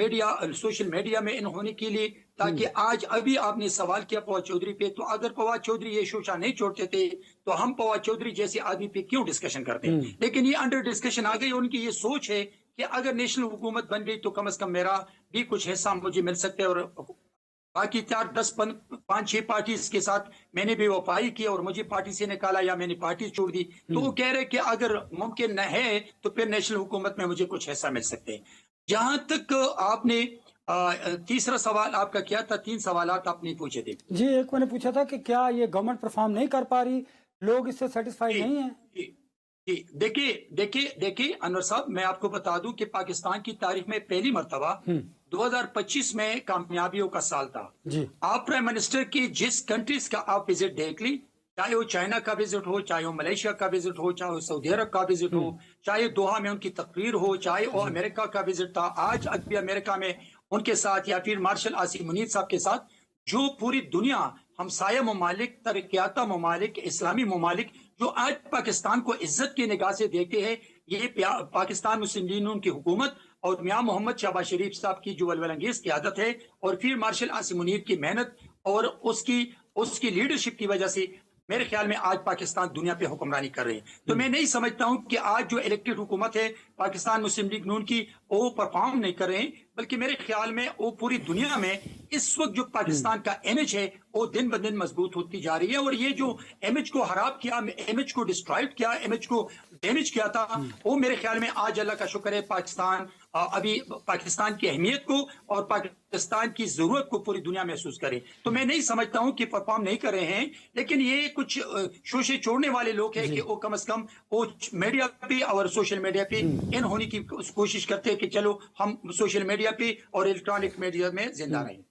سوشل میڈیا میں ان ہونے کے لیے، تاکہ آج ابھی آپ نے سوال کیا فواد چودھری پہ، تو اگر فواد چودھری یہ شوشہ نہیں چھوڑتے تھے تو ہم فواد چودھری جیسے آدمی پہ کیوں ڈسکشن کرتے ہیں؟ لیکن یہ انڈر ڈسکشن آ گئی، ان کی یہ سوچ ہے کہ اگر نیشنل حکومت بن گئی تو کم از کم میرا بھی کچھ حصہ مجھے مل سکتا ہے، اور باقی 4 10 5 6 پارٹیز کے ساتھ میں نے بھی وفائی کی اور مجھے پارٹی سے نکالا یا میں نے پارٹی چھوڑ دی، تو وہ کہہ رہے کہ اگر ممکن نہ ہے تو پھر نیشنل حکومت میں مجھے کچھ حصہ مل سکتے ہیں۔ جہاں تک آپ نے تیسرا سوال آپ کا کیا تھا، 3 سوالات آپ نے پوچھے تھے. جی ایک میں نے پوچھا تھا کہ کیا یہ گورنمنٹ پرفارم نہیں کر پا رہی، لوگ اس سے سیٹسفائی جی نہیں ہیں؟ جی جی دیکھیے انور صاحب، میں آپ کو بتا دوں کہ پاکستان کی تاریخ میں پہلی مرتبہ 2025 میں کامیابیوں کا سال تھا. جی آپ پرائم منسٹر کی جس کنٹریز کا آپ وزٹ دیکھ لی، چاہے وہ چائنا کا وزٹ ہو، چاہے وہ ملیشیا کا وزٹ ہو، چاہے وہ سعودی عرب کا وزٹ ہو، چاہے دوحہ میں ان کی تقریر ہو، چاہے وہ امریکہ کا وزٹ تھا، آج ابھی امریکہ میں ان کے ساتھ، یا پھر مارشل عاصم منیب صاحب کے ساتھ، جو پوری دنیا، ہمسایہ ممالک، ترقیاتہ ممالک، اسلامی ممالک جو آج پاکستان کو عزت کی نگاہ سے دیکھتے ہیں، یہ پاکستان مسلم لیگ نون کی حکومت اور میاں محمد شہباز شریف صاحب کی جو ولول انگیز قیادت ہے، اور پھر مارشل عاصم منیب کی محنت اور اس کی لیڈرشپ کی وجہ سے میرے خیال میں آج پاکستان دنیا پہ حکمرانی کر رہے ہیں. تو میں نہیں سمجھتا ہوں کہ آج جو الیکٹڈ حکومت ہے پاکستان مسلم لیگ نون کی، وہ پرفارم نہیں کر رہے ہیں، بلکہ میرے خیال میں وہ پوری دنیا میں اس وقت جو پاکستان کا امیج ہے وہ دن بدن مضبوط ہوتی جا رہی ہے. اور یہ جو امیج کو خراب کیا، امیج کو ڈسٹرائڈ کیا، امیج کو ڈیمیج کیا تھا، وہ میرے خیال میں آج اللہ کا شکر ہے پاکستان ابھی پاکستان کی اہمیت کو اور پاکستان کی ضرورت کو پوری دنیا محسوس کرے. تو میں نہیں سمجھتا ہوں کہ پرفارم نہیں کر رہے ہیں، لیکن یہ کچھ شوشے چھوڑنے والے لوگ ہیں کہ وہ کم از کم وہ میڈیا پہ اور سوشل میڈیا پہ ان ہونے کی کوشش کرتے ہیں کہ چلو ہم سوشل میڈیا پہ اور الیکٹرانک میڈیا میں زندہ رہیں.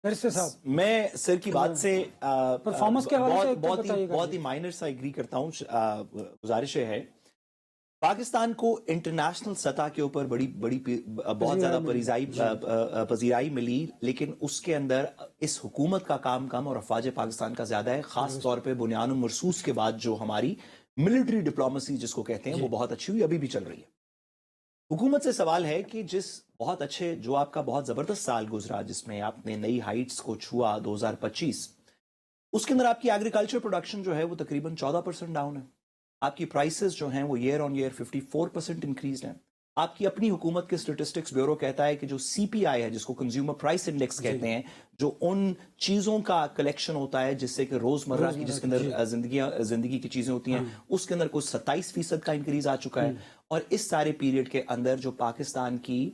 بیرسٹر صاحب میں سر کی بات سے پرفارمنس کے حوالے سے بتائیے گا. بہت ہی مائنر سا ایگری کرتا ہوں. گزارش ہے پاکستان کو انٹرنیشنل سطح کے اوپر بہت زیادہ پذیرائی ملی، لیکن اس کے اندر اس حکومت کا کام کم اور افواج پاکستان کا زیادہ ہے، خاص طور پہ بنیان مرصوص کے بعد جو ہماری ملٹری ڈپلومیسی جس کو کہتے ہیں وہ بہت اچھی ہوئی، ابھی بھی چل رہی ہے. حکومت سے سوال ہے کہ جو آپ کا بہت زبردست سال گزرا، جس میں آپ نے نئی ہائٹس کو چھوا 2025، اس کے اندر آپ کی ایگریکلچر پروڈکشن جو ہے وہ تقریباً 14% ڈاؤن ہے. آپ کی پرائسز جو ہیں وہ ایئر آن ایئر 54% انکریز ہیں. آپ کی اپنی حکومت کے اسٹیٹسٹکس بیورو کہتا ہے کہ جو سی پی آئی ہے، جس کو کنزیومر پرائس انڈیکس کہتے ہیں، جو ان چیزوں کا کلیکشن ہوتا ہے جس سے کہ روزمرہ کی جس کے اندر زندگی کی چیزیں ہوتی ہیں، اس کے اندر کوئی 27% کا انکریز آ چکا ہے. اور اس سارے پیریڈ کے اندر جو پاکستان کی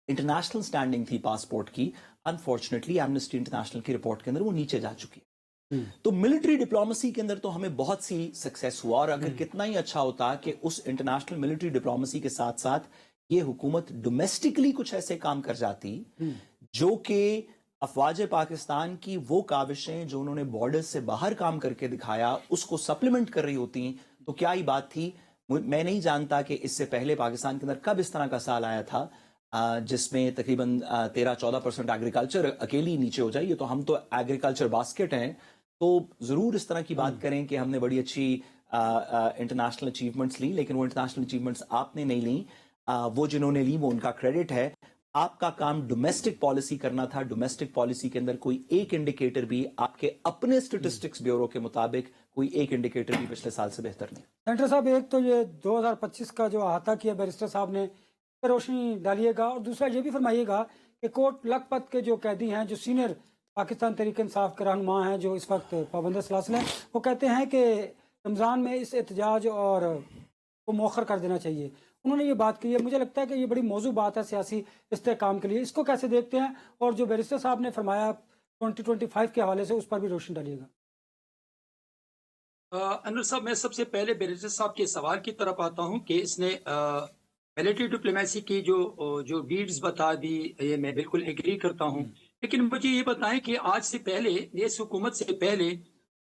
انٹرنیشنل سٹینڈنگ تھی پاسپورٹ کی، انفارچونیٹلی ایمنسٹی انٹرنیشنل کی رپورٹ کے اندر وہ نیچے جا چکی ہے. تو ملٹری ڈپلومیسی کے اندر تو ہمیں بہت سی سکسیس ہوا، اور اگر کتنا ہی اچھا ہوتا کہ اس انٹرنیشنل ملٹری ڈپلومیسی کے ساتھ ساتھ یہ حکومت ڈومیسٹکلی کچھ ایسے کام کر جاتی جو کہ افواج پاکستان کی وہ کاوشیں جو انہوں نے بارڈر سے باہر کام کر کے دکھایا اس کو سپلیمنٹ کر رہی ہوتی، تو کیا ہی بات تھی. میں نہیں جانتا کہ اس سے پہلے پاکستان کے اندر کب اس طرح کا سال آیا تھا جس میں تقریباً 13-14% ایگریکلچر اکیلی نیچے ہو جائے. یہ تو ہم تو ایگریکلچر باسکٹ ہیں، تو ضرور اس طرح کی بات کریں کہ ہم نے بڑی اچھی انٹرنیشنل اچیومنٹس لی، لیکن وہ انٹرنیشنل اچیومنٹس آپ نے نہیں لیں، وہ جنہوں نے لی وہ ان کا کریڈٹ ہے. آپ کا کام ڈومیسٹک پالیسی کرنا تھا. ڈومیسٹک پالیسی کے اندر کوئی ایک انڈیکیٹر بھی آپ کے اپنے اسٹیٹسٹکس بیورو کے مطابق کوئی ایک انڈیکیٹر بھی پچھلے سال سے بہتر نہیں. سینٹر صاحب، ایک تو یہ 2025 کا جو احاطہ کیا بیرسٹر صاحب نے، اس پر روشنی ڈالیے گا، اور دوسرا یہ بھی فرمائیے گا کہ کوٹ لکھپت کے جو قیدی ہیں، جو سینئر پاکستان تحریک انصاف کے رہنما ہیں جو اس وقت پابند سلاسل ہیں، وہ کہتے ہیں کہ رمضان میں اس احتجاج اور کو مؤخر کر دینا چاہیے. انہوں نے یہ بات کی ہے. مجھے لگتا ہے کہ یہ بڑی موضوع بات ہے سیاسی استحکام کے لیے. اس کو کیسے دیکھتے ہیں؟ اور جو بیرسٹر صاحب نے فرمایا 2025 کے حوالے سے، اس پر بھی روشنی ڈالیے گا. انور صاحب، میں سب سے پہلے بیرسٹر صاحب کے سوال کی طرف آتا ہوں کہ اس نے ملٹری ڈپلومیسی کی جو ڈیڈز بتا دی، یہ میں بالکل ایگری کرتا ہوں. لیکن مجھے یہ بتائیں کہ آج سے پہلے، اس حکومت سے پہلے،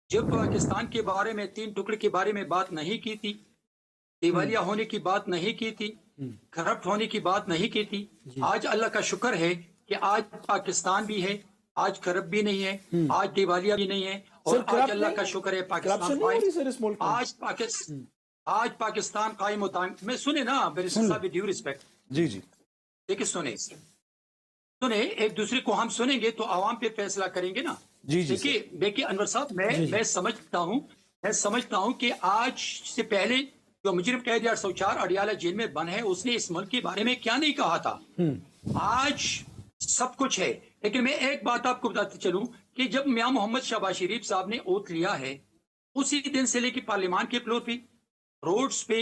جب پاکستان کے بارے میں 3 ٹکڑے کے بارے میں بات نہیں کی تھی، دیوالیہ ہونے کی بات نہیں کی تھی، کرپٹ ہونے کی بات نہیں کی تھی، آج اللہ کا شکر ہے کہ آج پاکستان بھی ہے، آج کرپٹ بھی نہیں ہے، آج دیوالیہ بھی نہیں ہے، اور آج اللہ کا شکر ہے پاکستان آج پاکستان قائم ہوتا ہے. میں سنے نا بیرسٹر صاحب، ڈیو ریسپیکٹ، جی دیکھیں سنے ایک دوسرے کو ہم سنیں گے تو عوام پہ فیصلہ کریں گے نا. دیکھیے انور صاحب، میں سمجھتا ہوں کہ آج سے پہلے جو مجرم قید 804 اڈیالہ جیل میں بند ہے، اس نے اس ملک کے بارے میں کیا نہیں کہا تھا. آج سب کچھ ہے. لیکن میں ایک بات آپ کو بتاتے چلوں کہ جب میاں محمد شہباز شریف صاحب نے اوتھ لیا ہے، اسی دن سے لے کے پارلیمان کے فلور پہ، روڈز پہ،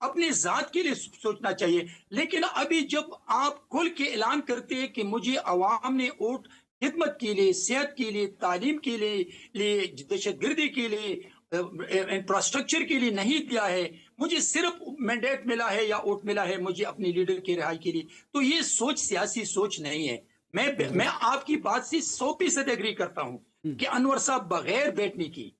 اپنے ذات کے لیے سوچنا چاہیے. لیکن ابھی جب آپ کھل کے اعلان کرتے ہیں کہ مجھے عوام نے ووٹ خدمت کے لیے، صحت کے لیے، تعلیم کے لیے دہشت گردی کے لیے، انفراسٹرکچر کے لیے نہیں دیا ہے، مجھے صرف مینڈیٹ ملا ہے یا ووٹ ملا ہے مجھے اپنی لیڈر کی رہائی کے لیے، تو یہ سوچ سیاسی سوچ نہیں ہے. میں آپ کی بات سے 100% ایگری کرتا ہوں کہ انور صاحب بغیر بیٹھنے کی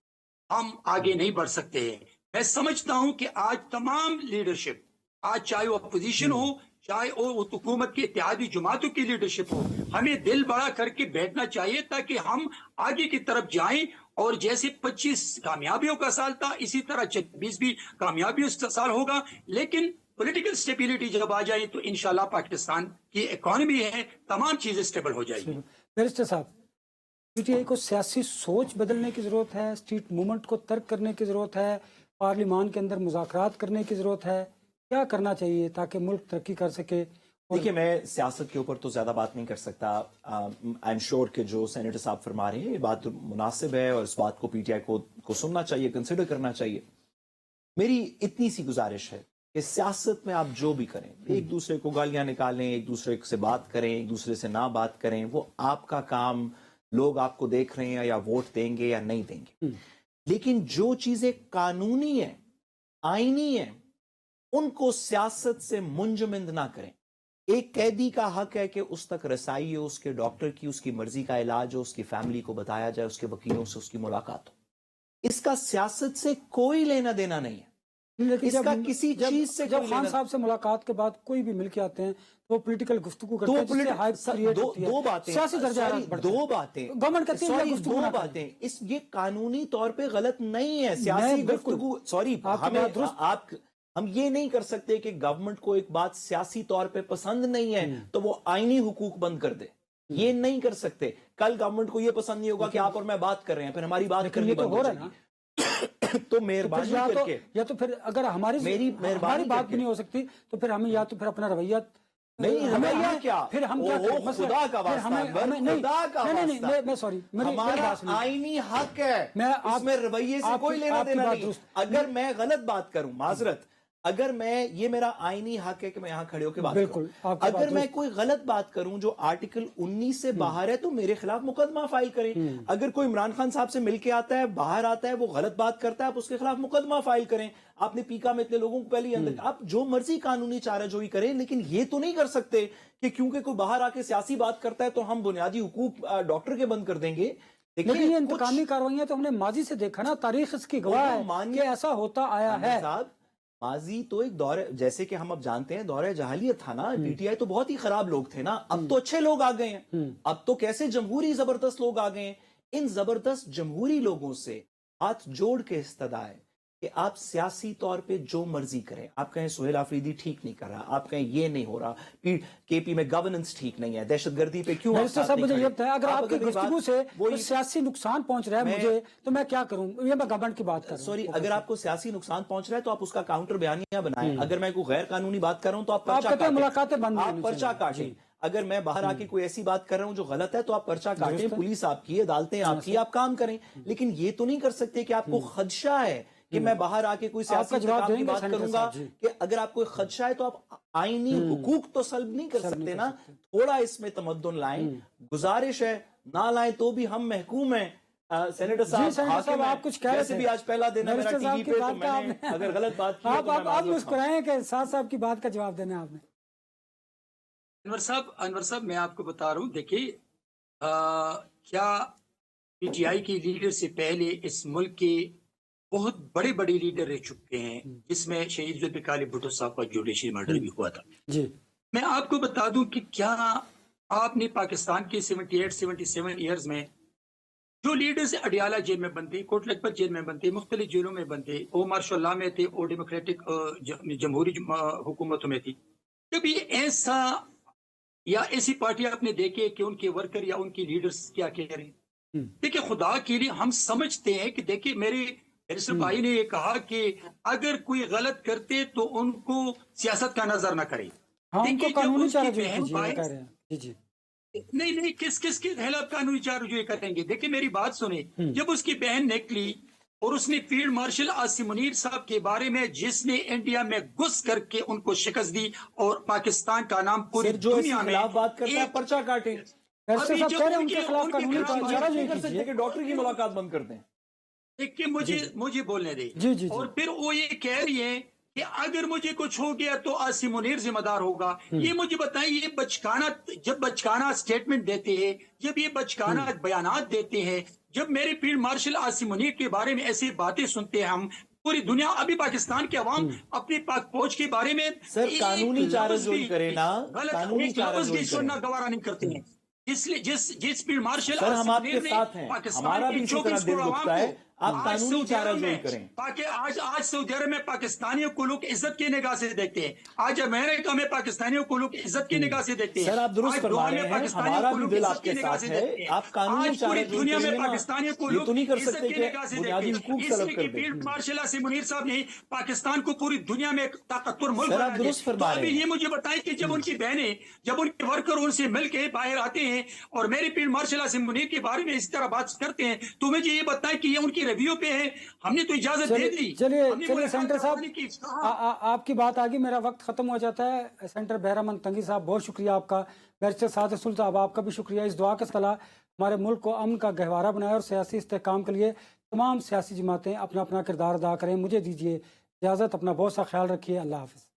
ہم آگے نہیں بڑھ سکتے ہیں. میں سمجھتا ہوں کہ آج تمام لیڈرشپ، آج چاہے وہ اپوزیشن ہو، چاہے وہ حکومت کی اتحادی جماعتوں کی لیڈرشپ ہو، ہمیں دل بڑا کر کے بیٹھنا چاہیے تاکہ ہم آگے کی طرف جائیں. اور جیسے 25 کامیابیوں کا سال تھا اسی طرح 26 بھی کامیابیوں کا سال ہوگا. لیکن پولیٹیکل سٹیبلٹی جب آ جائے تو انشاءاللہ پاکستان کی اکانومی ہے تمام چیزیں سٹیبل ہو جائے گی. بیرسٹر صاحب، پی ٹی آئی کو سیاسی سوچ بدلنے کی ضرورت ہے، اسٹریٹ موومنٹ کو ترک کرنے کی ضرورت ہے، پارلیمان کے اندر مذاکرات کرنے کی ضرورت ہے، کیا کرنا چاہیے تاکہ ملک ترقی کر سکے؟ دیکھیے، میں سیاست کے اوپر تو زیادہ بات نہیں کر سکتا. آئی ایم شیور کہ جو سینیٹر صاحب فرما رہے ہیں یہ بات مناسب ہے اور اس بات کو پی ٹی آئی کو سننا چاہیے، کنسیڈر کرنا چاہیے. میری اتنی سی گزارش ہے کہ سیاست میں آپ جو بھی کریں، ایک دوسرے کو گالیاں نکالیں، ایک دوسرے سے بات کریں، ایک دوسرے سے نہ بات کریں، وہ آپ کا کام، لوگ آپ کو دیکھ رہے ہیں یا ووٹ دیں گے یا نہیں دیں گے. لیکن جو چیزیں قانونی ہیں، آئینی ہیں، ان کو سیاست سے منجمد نہ کریں. ایک قیدی کا حق ہے کہ اس تک رسائی ہو، اس کے ڈاکٹر کی، اس کی مرضی کا علاج ہو، اس کی فیملی کو بتایا جائے، اس کے وکیلوں سے اس کی ملاقات ہو. اس کا سیاست سے کوئی لینا دینا نہیں ہے. اس کا کسی چیز سے جب خان صاحب سے ملاقات کے بعد کوئی بھی مل کے آتے ہیں تو پولیٹیکل گفتگو کرتے ہیں، جس سے ہائپ کریٹ ہوتی ہے. دو باتیں، سیاسی درجہ حرارت بڑھتا ہے. دو باتیں گورنمنٹ کہتی ہے یہ گفتگو نہ کریں. یہ قانونی طور پہ غلط نہیں ہے. سیاسی گفتگو، ہم یہ نہیں کر سکتے کہ گورنمنٹ کو ایک بات سیاسی طور پہ پسند نہیں ہے تو وہ آئینی حقوق بند کر دے. یہ نہیں کر سکتے. کل گورنمنٹ کو یہ پسند نہیں ہوگا کہ آپ اور میں بات کر رہے ہیں، پھر ہماری بات کرنی بند ہو رہا ہے. تو مہربانی کر کے، یا تو پھر اگر ہماری بات بھی نہیں ہو سکتی تو پھر ہمیں یا تو پھر اپنا رویہ نہیں، رویہ کیا، پھر ہم کیا کریں؟ خدا کا واسطہ، خدا کا واسطہ، میں سوری، ہمارا آئینی حق ہے، اس میں رویے سے کوئی لینا دینا نہیں. اگر میں غلط بات کروں، معذرت، اگر میں، یہ میرا آئینی حق ہے کہ میں یہاں کھڑے ہو کے بات کروں. اگر میں کوئی غلط بات کروں جو آرٹیکل 19 سے باہر ہے تو میرے خلاف مقدمہ فائل کریں. اگر کوئی عمران خان صاحب سے مل کے آتا ہے، باہر آتا ہے، وہ غلط بات کرتا ہے، آپ اس کے خلاف مقدمہ فائل کریں. آپ نے پیکا میں اتنے لوگوں کو پہلے ہی اندر، آپ جو مرضی قانونی چارہ جوئی کریں، لیکن یہ تو نہیں کر سکتے کہ کیونکہ کوئی باہر آ کے سیاسی بات کرتا ہے تو ہم بنیادی حقوق ڈاکٹر کے بند کر دیں گے. لیکن یہ انتقامی کارروائیاں تو ہم نے ماضی سے دیکھا نا، تاریخ اس کی گواہ ہے کہ ایسا ہوتا آیا ہے. ماضی تو ایک دور، جیسے کہ ہم اب جانتے ہیں، دور جاہلیت تھا نا. پی ٹی آئی تو بہت ہی خراب لوگ تھے نا، اب تو اچھے لوگ آ گئے ہیں. اب تو کیسے جمہوری زبردست لوگ آ گئے ہیں. ان زبردست جمہوری لوگوں سے ہاتھ جوڑ کے استدعا ہے کہ آپ سیاسی طور پہ جو مرضی کریں. آپ کہیں سہیل آفریدی ٹھیک نہیں کر رہا، آپ کہیں یہ نہیں ہو رہا، کے پی میں گورننس ٹھیک نہیں ہے، دہشت گردی پہ کیوں مجھے یہ بتائیں، اگر آپ کی گفتگو سے سیاسی نقصان پہنچ رہا ہے مجھے تو میں کیا کروں؟ یہ میں گورنمنٹ کی بات کر رہا ہوں. سوری، اگر آپ کو سیاسی نقصان پہنچ رہا ہے تو آپ اس کا کاؤنٹر بیانیہ بنائیں. اگر میں کوئی غیر قانونی بات کر رہا ہوں تو آپ پرچہ کاٹیں. اگر میں باہر آ کے کوئی ایسی بات کر رہا ہوں جو غلط ہے تو آپ پرچہ کاٹیں. پولیس آپ کی، عدالتیں آپ کی، آپ کام کریں. لیکن یہ تو نہیں کر سکتے کہ آپ کو خدشہ ہے کہ میں باہر آ کے کوئی سیاسی انتقام کی بات کروں گا. کہ اگر آپ کو خدشہ ہے تو آپ آئینی حقوق تو سلب نہیں کر سکتے نا. تھوڑا اس میں تمدن لائیں. گزارش ہے، نہ لائیں تو بھی ہم محکوم ہیں. سینیٹر صاحب آپ کچھ کہہ رہے تھے، بھی آج پہلا دن ہے میرا ٹی وی پہ، تو میں نے اگر غلط بات کی آپ مسکرائیں کہ سعد صاحب کی بات کا جواب دینا ہے آپ نے. انور صاحب میں آپ کو بتا رہا ہوں، دیکھیے کیا پی ٹی آئی کی لیڈر سے پہلے اس ملک کے بہت بڑے بڑے لیڈر رہ چکے ہیں، جس میں شہید ذوالفقار علی بھٹو صاحب کا جوڈیشل مرڈر بھی ہوا تھا. جی، میں آپ کو بتا دوں کہ کیا آپ نے پاکستان کے 78-77 ایئرز میں جو لیڈرز اڈیالہ جیل میں بنتے، کوٹ لکھپت جیل میں بنتے، مختلف جیلوں میں بنتے، وہ مارشاء اللہ میں تھے، وہ ڈیموکریٹک جمہوری حکومتوں میں تھی، کبھی ایسا یا ایسی پارٹیاں آپ نے دیکھے کہ ان کے ورکر یا ان کی لیڈرز کیا کہہ رہے ہیں؟ دیکھیں، خدا کے لیے ہم سمجھتے ہیں کہ دیکھیں، میرے بھائی نے یہ کہا کہ اگر کوئی غلط کرتے تو ان کو سیاست کا نظر نہ کرے. نہیں کس کے خلاف قانونی چارہ جوئی کریں گے؟ دیکھیں میری بات سنیں، جب اس کی بہن نکلی اور اس نے فیلڈ مارشل عاصم منیر صاحب کے بارے میں جس نے انڈیا میں گھس کر کے ان کو شکست دی اور پاکستان کا نام پوری سر جو دنیا میں خلاف بات کرتا ہے ایک- پرچہ کاٹیں بیرسٹر ابھی صاحب جو کہہ رہے ہیں ان ان کے کے- خلاف ان کے قانونی خلاف چارہ چارہ جوئی نہیں کر کیجیے سکتے کہ ڈاکٹر کی ملاقات بند کر دیں. دیکھ کے مجھے بولنے دے. جی جی اور جی پھر وہ یہ کہہ رہی ہے کہ اگر مجھے کچھ ہو گیا تو عاصم منیر ذمہ دار ہوگا. یہ مجھے بتائیں، یہ بچکانہ سٹیٹمنٹ دیتے ہیں، جب یہ بچکانہ بیانات دیتے ہیں، جب میرے فیلڈ مارشل عاصم منیر کے بارے میں ایسی باتیں سنتے ہیں ہم، پوری دنیا ابھی پاکستان کے عوام اپنی پاک فوج کے بارے میں سر ایک قانونی لفظ چارہ جوئی بھی کرے نا، غلط قانونی ایک چارہ لفظ بھی جوئی سننا کریں. گوارا نہیں کرتے ہیں. اس لیے جس فیلڈ مارشل سر ہم عاصم آپ کے منیر نے ساتھ ہیں، پاکستان ہمارا کے بھی اسی طرح 24 دل کروڑ دکھتا عوام ہے. کو آپ آج قانونی سعودی چارہ عرب جوئی میں کریں. آج سعودی عرب میں پاکستانیوں کو لوگ عزت کی نگاہ سے دیکھتے ہیں. آج امریکہ میں پاکستانیوں کو لوگ عزت کی نگاہ سے دیکھتے ہیں. سر آپ درست آج فرما دبئی میں رہے ہیں، پاکستانیوں ہمارا کو بھی لوگ دل عزت آپ کی کے نگاہ ساتھ سے ہے. دیکھتے ہیں. آپ قانونی آج چارہ پوری جوئی دنیا میں کریں گے نا، پاکستانیوں کو یہ لوگ تو نہیں کر عزت سکتے کی کہ نگاہ سے بنیادی دیکھتے حقوق ہیں. اس طلب لیے کر کہ دیں. فیلڈ مارشل عاصم منیر صاحب نے پاکستان کو پوری دنیا میں ایک طاقتور ملک سر آپ بنا دیا. درست تو فرما رہے ابھی ہیں. یہ مجھے بتائیں کہ جب ان کی بہنیں، جب ان کے ورکر ان سے مل کے باہر آتے ہیں اور میرے فیلڈ مارشل عاصم منیر کے بارے میں اس طرح بات کرتے ہیں، تو مجھے یہ بتائیں کہ یہ ان کی ریویو پہ ہے. ہم نے تو اجازت دے دی. چلیے ہم نے چلیے ملاقات سینٹر صاحب، کروانے کی کہا. آپ کی بات آگی، میرا وقت ختم ہو جاتا ہے. سینٹر بہرامند تنگی صاحب بہت شکریہ آپ کا. بیرسٹر سعد رسول صاحب آپ کا بھی شکریہ. اس دعا کا صلاح ہمارے ملک کو امن کا گہوارہ بنائے اور سیاسی استحکام کے لیے تمام سیاسی جماعتیں اپنا اپنا کردار ادا کریں. مجھے دیجیے اجازت، اپنا بہت سا خیال رکھیے. اللہ حافظ.